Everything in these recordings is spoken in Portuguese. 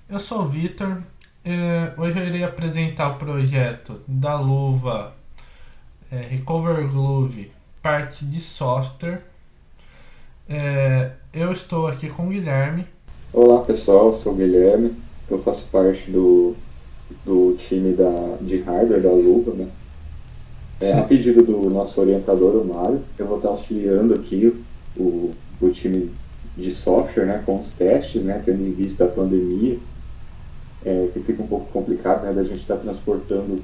Eu sou o Vitor. Hoje eu irei apresentar o projeto da luva Recover Glove, parte de software. Eu estou aqui com o Guilherme. Olá pessoal, sou o Guilherme, eu faço parte do time de hardware da Luva, né? A Sim. pedido do nosso orientador, o Mário, eu vou estar auxiliando aqui o time de software, né, com os testes, né, tendo em vista a pandemia, que fica um pouco complicado, né, da gente estar transportando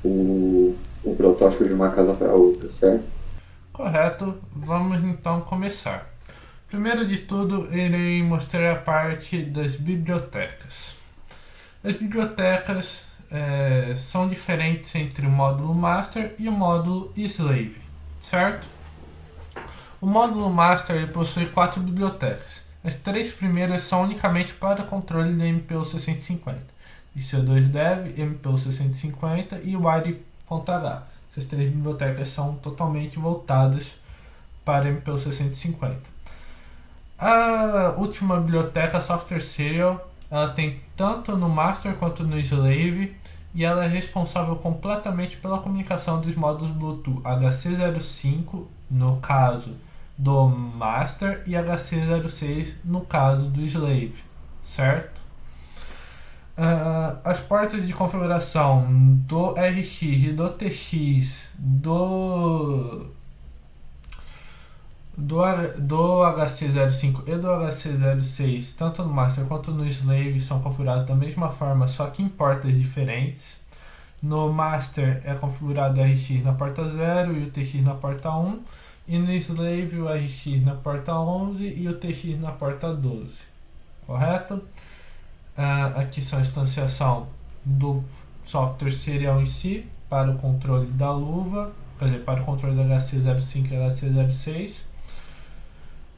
o protótipo de uma casa para outra, certo? Correto, vamos então começar. Primeiro de tudo, irei mostrar a parte das bibliotecas. As bibliotecas são diferentes entre o módulo Master e o módulo Slave, certo? O módulo Master ele possui quatro bibliotecas. As três primeiras são unicamente para controle da MPU 650, IC2Dev, MPU 650 e Wire.h. Essas três bibliotecas são totalmente voltadas para MPU 650. A última biblioteca, Software Serial, ela tem tanto no Master quanto no Slave e ela é responsável completamente pela comunicação dos módulos Bluetooth HC05 no caso do Master e HC06 no caso do Slave, certo? As portas de configuração do RX e do TX do HC05 e do HC06, tanto no Master quanto no Slave, são configurados da mesma forma, só que em portas diferentes. No Master é configurado o RX na porta 0 e o TX na porta 1, e no Slave o RX na porta 11 e o TX na porta 12. Correto? Aqui são a instanciação do software serial em si, para o controle da luva, quer dizer, para o controle do HC05 e HC06,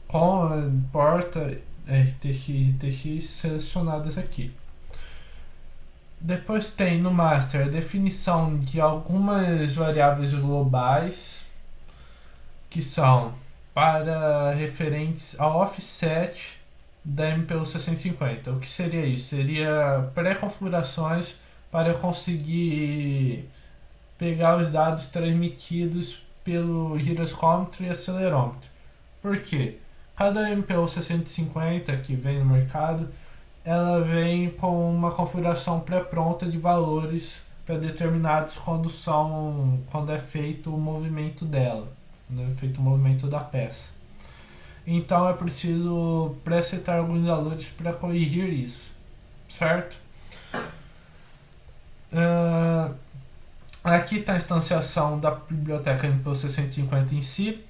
com a porta RTX e TX selecionadas aqui. Depois tem no master a definição de algumas variáveis globais que são para referentes ao offset da MPU 650. O que seria isso? Seria pré-configurações para conseguir pegar os dados transmitidos pelo giroscômetro e acelerômetro. Por quê? Cada MPU 650 que vem no mercado, ela vem com uma configuração pré-pronta de valores pré-determinados quando é feito o movimento dela, quando é feito o movimento da peça. Então é preciso presetar alguns valores para corrigir isso, certo? Uh, Aqui está a instanciação da biblioteca MPU 650 em si.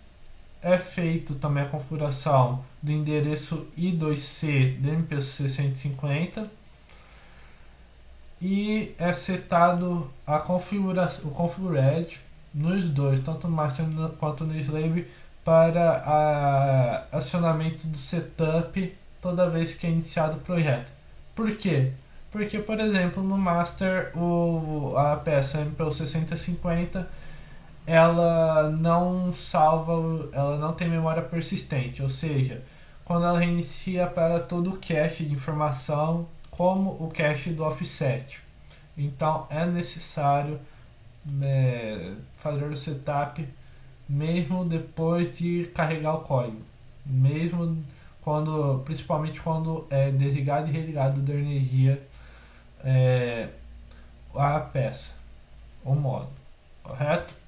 É feito também a configuração do endereço I2C do MPU 650 e é setado a configuração, o configured nos dois, tanto no master quanto no slave, para acionamento do setup toda vez que é iniciado o projeto. Por quê? Porque, por exemplo, no master a peça MPU 6050 ela não salva, ela não tem memória persistente, ou seja, quando ela reinicia para todo o cache de informação, como o cache do offset. Então é necessário fazer o setup mesmo depois de carregar o código, mesmo quando, principalmente quando é desligado e religado da energia é, a peça, o modo, correto?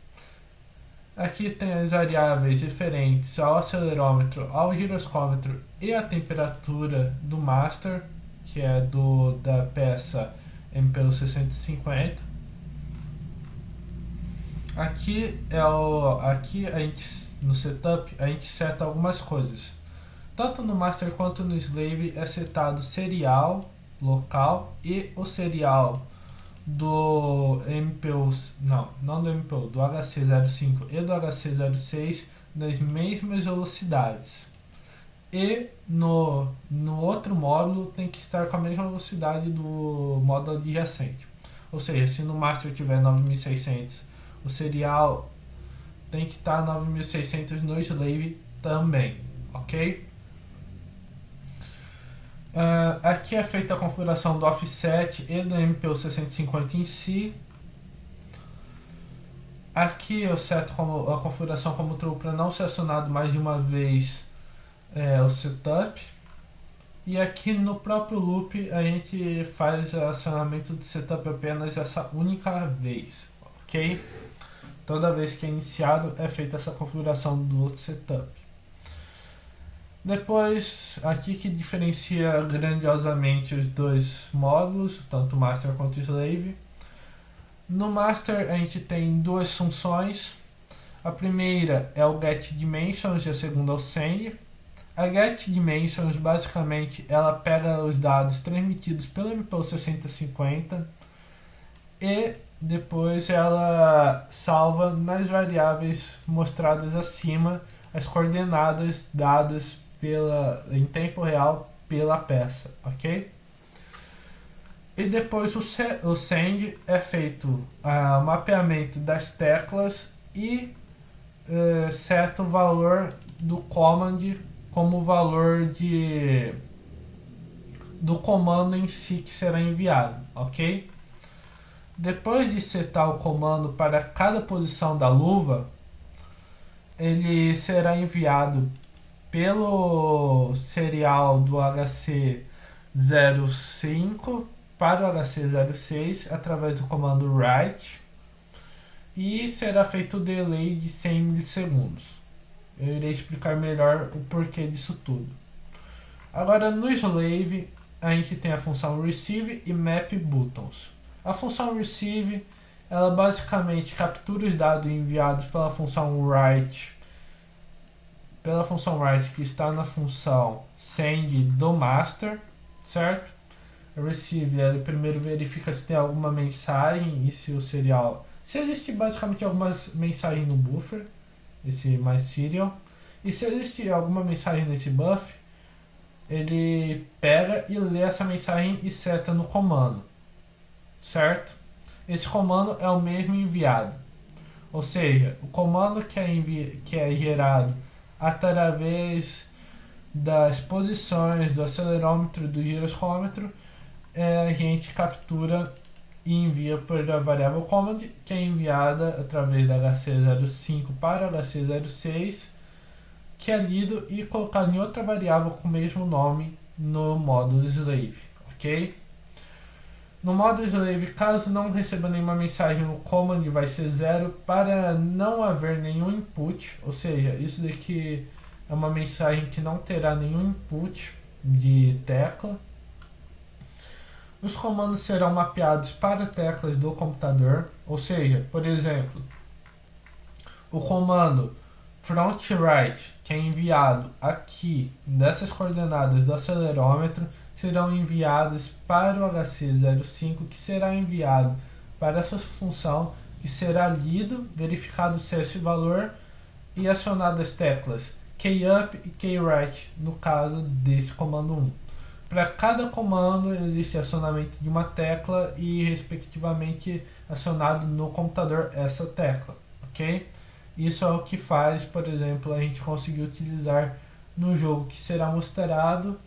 Aqui tem as variáveis referentes ao acelerômetro, ao giroscômetro e à temperatura do master, que é da peça MPU 650. Aqui a gente, no setup a gente seta algumas coisas. Tanto no master quanto no slave é setado serial local e o serial do MPU, não do MPU, do HC05 e do HC06 nas mesmas velocidades. E no outro módulo tem que estar com a mesma velocidade do módulo adjacente. Ou seja, se no master tiver 9600, o serial tem que estar 9600 no slave também, ok? Aqui é feita a configuração do offset e do MPU 650 em si. Aqui eu seto a configuração como true para não ser acionado mais de uma vez o setup. E aqui no próprio loop a gente faz o acionamento do setup apenas essa única vez, ok? Toda vez que é iniciado é feita essa configuração do outro setup. Depois, aqui que diferencia grandiosamente os dois módulos, tanto master quanto slave. No master a gente tem duas funções. A primeira é o getDimensions e a segunda é o send. A getDimensions basicamente ela pega os dados transmitidos pelo MPU 6050 e depois ela salva nas variáveis mostradas acima as coordenadas dadas em tempo real pela peça, ok? E depois o send é feito o mapeamento das teclas e seta o valor do command como o valor do comando em si que será enviado, ok? Depois de setar o comando para cada posição da luva, ele será enviado pelo serial do HC05 para o HC06 através do comando write e será feito o delay de 100 milissegundos. Eu irei explicar melhor o porquê disso tudo. Agora no slave a gente tem a função receive e map buttons. A função receive ela basicamente captura os dados enviados pela função write que está na função send do master, certo? A receive, ele primeiro verifica se tem alguma mensagem e se o serial... Se existe basicamente algumas mensagens no buffer, esse mais serial, e se existe alguma mensagem nesse buffer, ele pega e lê essa mensagem e seta no comando, certo? Esse comando é o mesmo enviado, ou seja, o comando que é gerado através das posições do acelerômetro e do giroscômetro, a gente captura e envia por a variável command, que é enviada através da HC05 para o HC06, que é lido e colocado em outra variável com o mesmo nome no módulo slave, ok? No módulo slave, caso não receba nenhuma mensagem, o command vai ser 0 para não haver nenhum input, ou seja, isso daqui é uma mensagem que não terá nenhum input de tecla. Os comandos serão mapeados para teclas do computador, ou seja, por exemplo, o comando front right, que é enviado aqui nessas coordenadas do acelerômetro, serão enviados para o HC05, que será enviado para essa função, que será lido, verificado se é esse valor e acionado as teclas key-up e key-right, no caso desse comando 1. Para cada comando existe acionamento de uma tecla e respectivamente acionado no computador essa tecla, ok? Isso é o que faz, por exemplo, a gente conseguir utilizar no jogo que será mostrado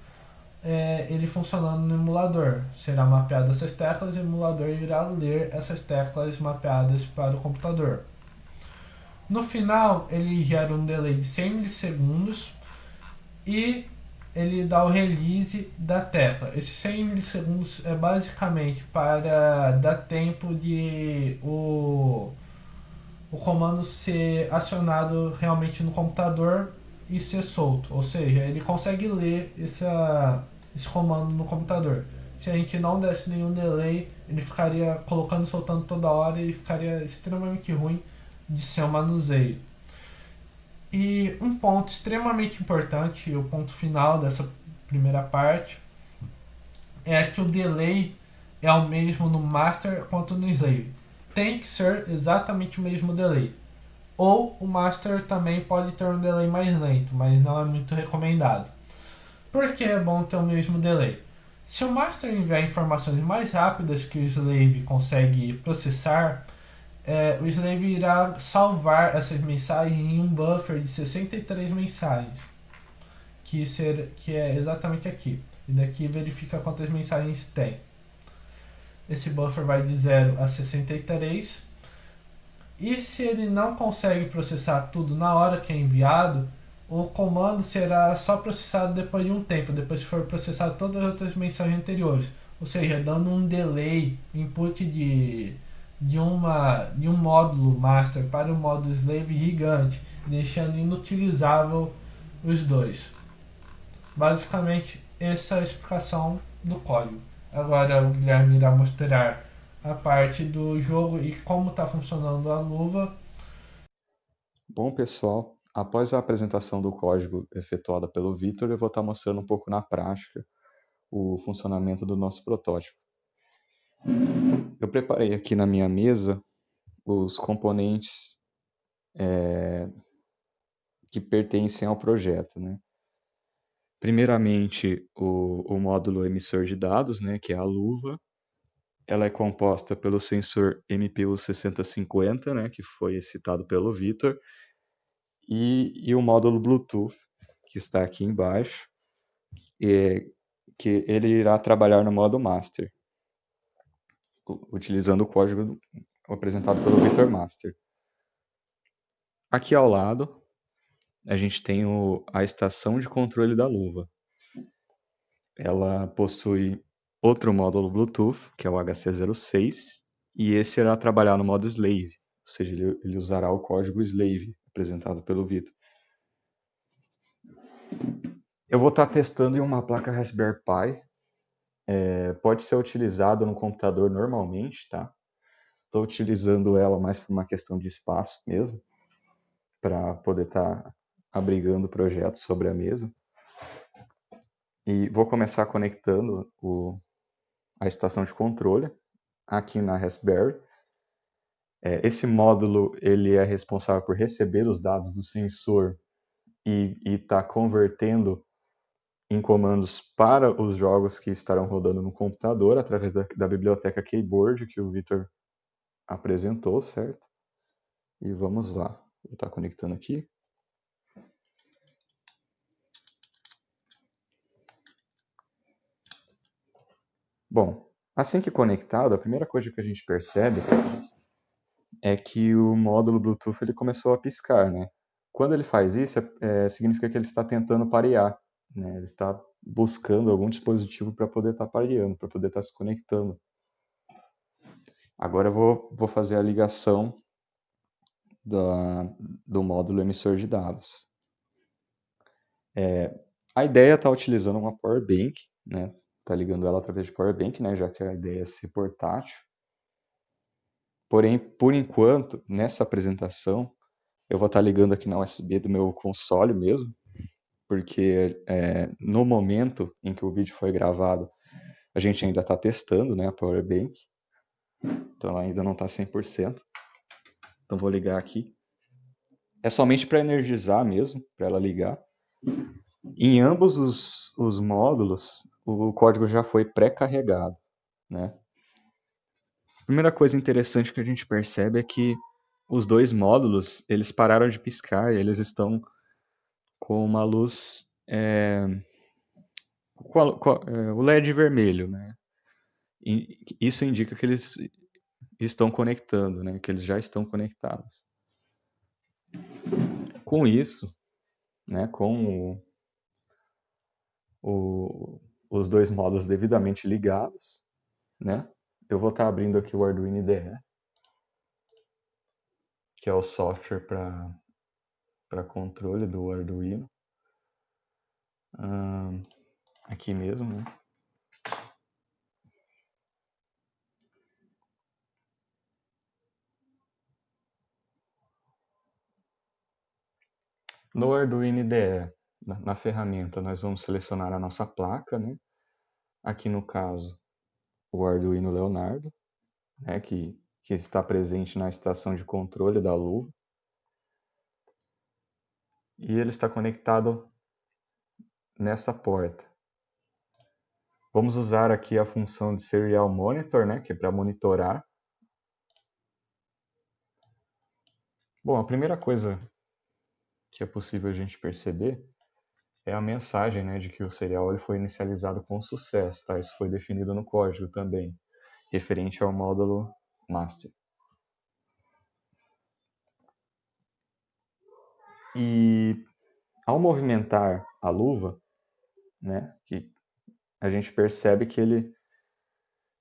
ele funcionando no emulador. Será mapeado essas teclas e o emulador irá ler essas teclas mapeadas para o computador. No final, ele gera um delay de 100 milissegundos e ele dá o release da tecla. Esses 100 milissegundos é basicamente para dar tempo de o comando ser acionado realmente no computador e ser solto. Ou seja, ele consegue ler esse comando no computador. Se a gente não desse nenhum delay, ele ficaria colocando e soltando toda hora e ficaria extremamente ruim de seu manuseio. E um ponto extremamente importante, o ponto final dessa primeira parte, é que o delay é o mesmo no master quanto no slave. Tem que ser exatamente o mesmo delay. Ou o master também pode ter um delay mais lento, mas não é muito recomendado. Por que é bom ter o mesmo delay? Se o master enviar informações mais rápidas que o slave consegue processar, o slave irá salvar essas mensagens em um buffer de 63 mensagens, que é exatamente aqui. E daqui verifica quantas mensagens tem. Esse buffer vai de 0 a 63. E se ele não consegue processar tudo na hora que é enviado, o comando será só processado depois de um tempo, depois que for processado todas as outras mensagens anteriores. Ou seja, dando um delay, input de um módulo master para o módulo slave gigante, deixando inutilizável os dois. Basicamente, essa é a explicação do código. Agora o Guilherme irá mostrar a parte do jogo e como está funcionando a luva. Bom, pessoal, após a apresentação do código efetuada pelo Vitor, eu vou estar mostrando um pouco na prática o funcionamento do nosso protótipo. Eu preparei aqui na minha mesa os componentes que pertencem ao projeto, né? Primeiramente, o módulo emissor de dados, né, que é a luva. Ela é composta pelo sensor MPU 6050, né, que foi citado pelo Vitor, e o módulo Bluetooth, que está aqui embaixo, que ele irá trabalhar no modo master, utilizando o código apresentado pelo Vitor Master. Aqui ao lado, a gente tem a estação de controle da luva. Ela possui outro módulo Bluetooth, que é o HC06, e esse irá trabalhar no modo slave, ou seja, ele usará o código slave apresentado pelo Vitor. Eu vou estar testando em uma placa Raspberry Pi. Pode ser utilizado no computador normalmente, tá? Estou utilizando ela mais por uma questão de espaço mesmo, para poder estar abrigando projetos sobre a mesa. E vou começar conectando a estação de controle aqui na Raspberry. Esse módulo ele é responsável por receber os dados do sensor e está convertendo em comandos para os jogos que estarão rodando no computador através da biblioteca Keyboard que o Vitor apresentou, certo? E vamos lá. Vou estar conectando aqui. Bom, assim que conectado, a primeira coisa que a gente percebe é que o módulo Bluetooth ele começou a piscar, né? Quando ele faz isso, significa que ele está tentando parear, né? Ele está buscando algum dispositivo para poder estar pareando, para poder estar se conectando. Agora eu vou fazer a ligação do módulo emissor de dados. A ideia é estar utilizando uma Power Bank, né? Tá ligando ela através de Power Bank, né? Já que a ideia é ser portátil. Porém, por enquanto, nessa apresentação, eu vou estar ligando aqui na USB do meu console mesmo, porque no momento em que o vídeo foi gravado, a gente ainda está testando, né, a Power Bank, então ela ainda não está 100%. Então vou ligar aqui. É somente para energizar mesmo, para ela ligar. Em ambos os módulos, o código já foi pré-carregado, né? A primeira coisa interessante que a gente percebe é que os dois módulos, eles pararam de piscar e eles estão com uma luz, o LED vermelho, né? E isso indica que eles estão conectando, né? Que eles já estão conectados. Com isso, né? Com os dois módulos devidamente ligados, né? Eu vou estar abrindo aqui o Arduino IDE, que é o software para controle do Arduino. Aqui mesmo, né? No Arduino IDE, na ferramenta, nós vamos selecionar a nossa placa, né? Aqui no caso, o Arduino Leonardo, né? Que está presente na estação de controle da luva. E ele está conectado nessa porta. Vamos usar aqui a função de Serial Monitor, né? Que é para monitorar. Bom, a primeira coisa que é possível a gente perceber é a mensagem, né, de que o serial ele foi inicializado com sucesso, tá? Isso foi definido no código também, referente ao módulo master. E ao movimentar a luva, né, que a gente percebe que ele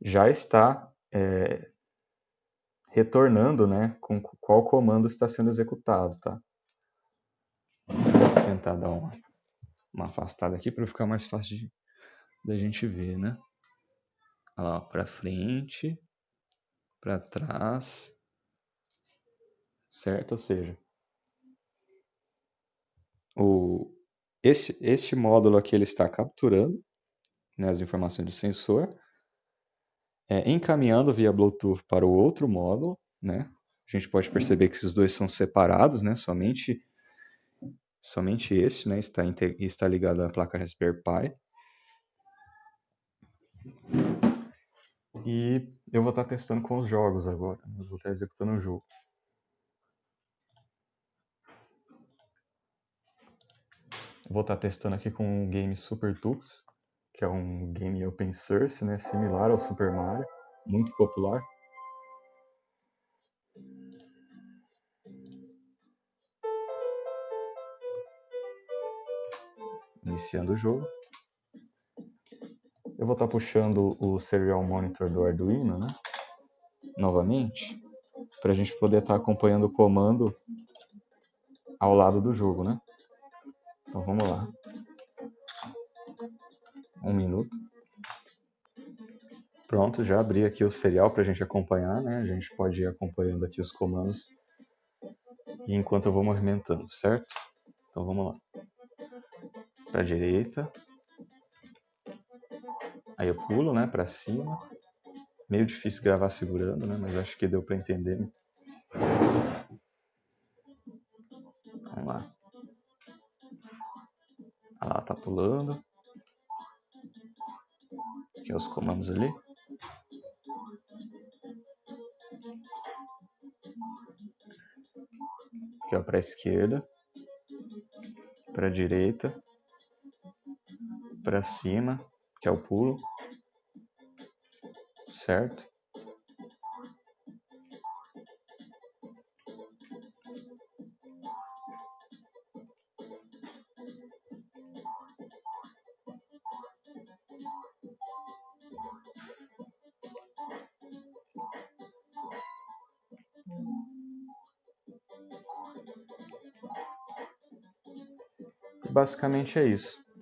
já está retornando, né, com qual comando está sendo executado, tá? Vou tentar dar uma afastada aqui para ficar mais fácil da gente ver, né? Olha lá, para frente, para trás, certo? Ou seja, este módulo aqui ele está capturando, né, as informações do sensor, encaminhando via Bluetooth para o outro módulo, né? A gente pode perceber que esses dois são separados, né? Somente este, né, está ligado à placa Raspberry Pi. E eu vou estar testando com os jogos agora. Eu vou estar executando um jogo. Vou estar testando aqui com o game Super Tux, que é um game open source, né, similar ao Super Mario, muito popular. Iniciando o jogo. Eu vou estar puxando o Serial Monitor do Arduino, né, novamente, para a gente poder estar acompanhando o comando ao lado do jogo, né. Então vamos lá. 1 minuto. Pronto, já abri aqui o serial para a gente acompanhar, né? A gente pode ir acompanhando aqui os comandos e enquanto eu vou movimentando, certo? Então vamos lá. Para a direita. Aí eu pulo, né? Para cima. Meio difícil gravar segurando, né? Mas acho que deu para entender. Né? Vamos lá. Ela tá pulando. Aqui é os comandos ali. Aqui ó, para a esquerda. Para a direita. Para cima, que é o pulo. Certo? Basicamente é isso.